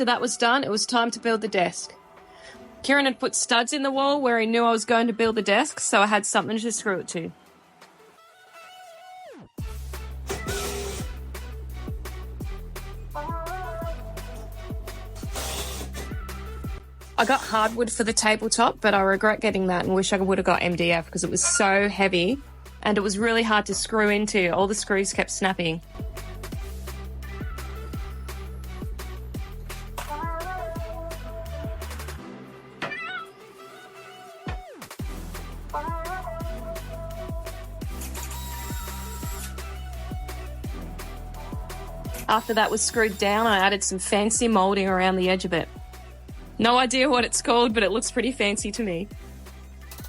After that was done, it was time to build the desk. Kieran had put studs in the wall where he knew I was going to build the desk, so I had something to screw it to. I got hardwood for the tabletop, but I regret getting that and wish I would have got MDF because it was so heavy and it was really hard to screw into. All the screws kept snapping. After that was screwed down, I added some fancy moulding around the edge of it. No idea what it's called, but it looks pretty fancy to me.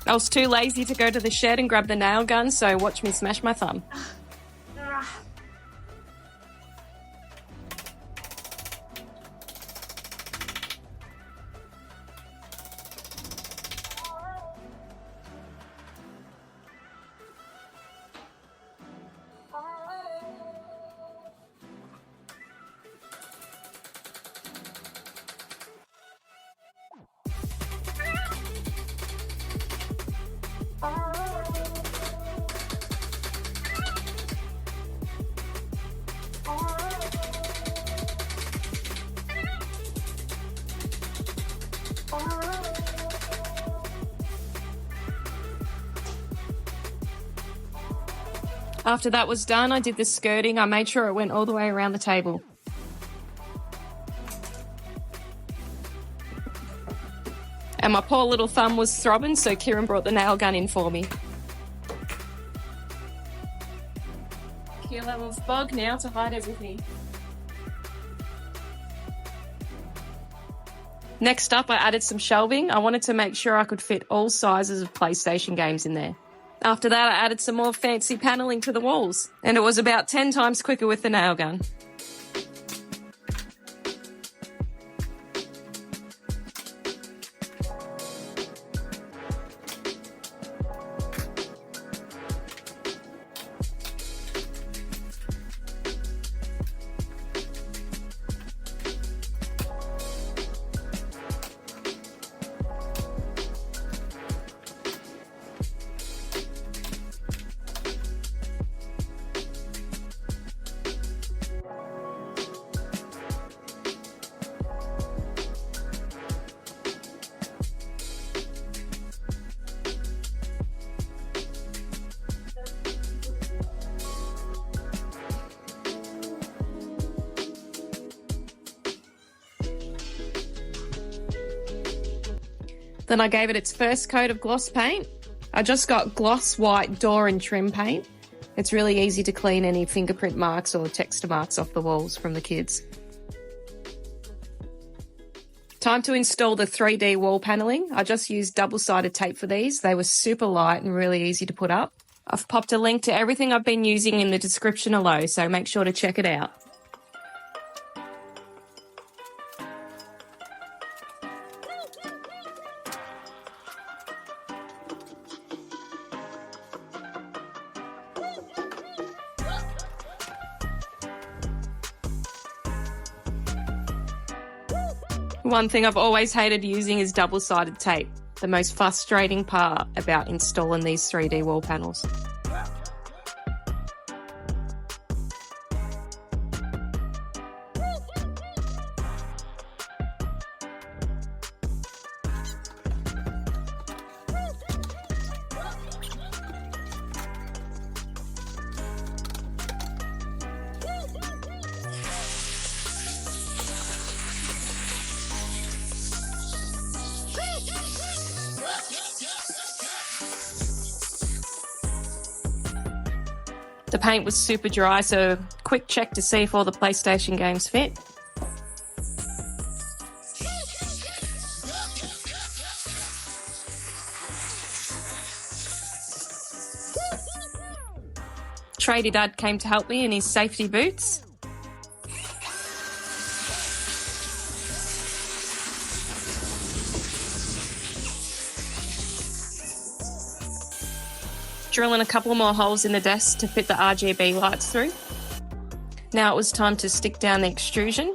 I was too lazy to go to the shed and grab the nail gun, so watch me smash my thumb. After that was done, I did the skirting. I made sure it went all the way around the table. And my poor little thumb was throbbing, so Kieran brought the nail gun in for me. Kilo of bog now to hide everything. Next up, I added some shelving. I wanted to make sure I could fit all sizes of PlayStation games in there. After that, I added some more fancy paneling to the walls, and it was about 10 times quicker with the nail gun. Then I gave it its first coat of gloss paint. I just got gloss white door and trim paint. It's really easy to clean any fingerprint marks or texture marks off the walls from the kids. Time to install the 3D wall paneling. I just used double-sided tape for these. They were super light and really easy to put up. I've popped a link to everything I've been using in the description below, so make sure to check it out. One thing I've always hated using is double-sided tape, the most frustrating part about installing these 3D wall panels. The paint was super dry, so quick check to see if all the PlayStation games fit. Tradie Dad came to help me in his safety boots. Drilling a couple more holes in the desk to fit the RGB lights through. Now it was time to stick down the extrusion.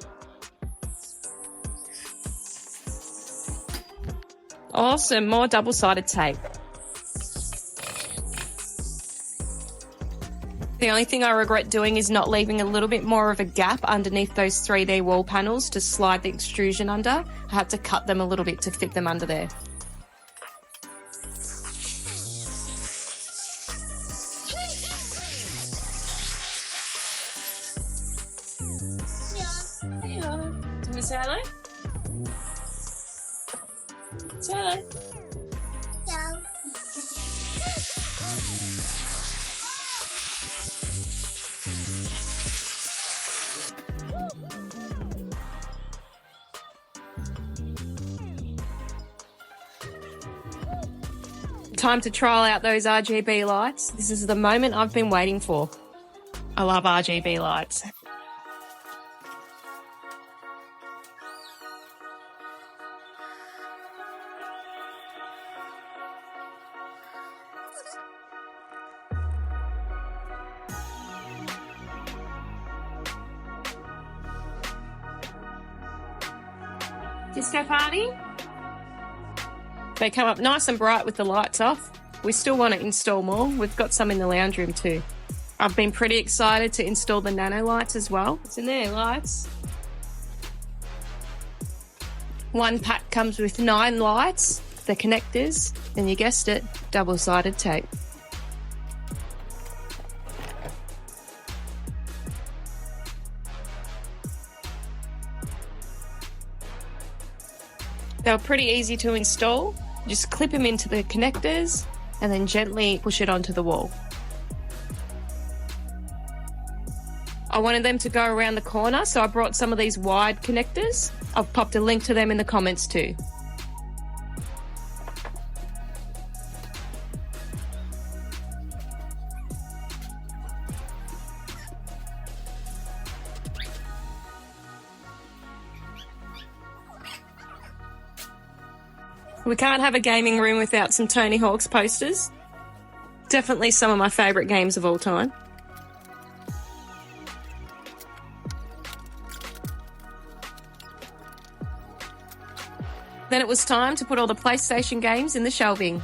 Awesome, more double-sided tape. The only thing I regret doing is not leaving a little bit more of a gap underneath those 3D wall panels to slide the extrusion under. I had to cut them a little bit to fit them under there. Yeah. Do you say hello? Say hello. No. Time to trial out those RGB lights. This is the moment I've been waiting for. I love RGB lights. Disco party? They come up nice and bright with the lights off. We still want to install more. We've got some in the lounge room too. I've been pretty excited to install the nano lights as well. It's in there, lights. One pack comes with 9 lights, the connectors, and you guessed it, double-sided tape. They were pretty easy to install. Just clip them into the connectors and then gently push it onto the wall. I wanted them to go around the corner, so I brought some of these wide connectors. I've popped a link to them in the comments too. We can't have a gaming room without some Tony Hawk's posters. Definitely some of my favourite games of all time. Then it was time to put all the PlayStation games in the shelving.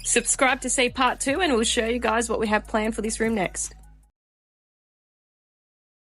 Subscribe to see part 2 and we'll show you guys what we have planned for this room next.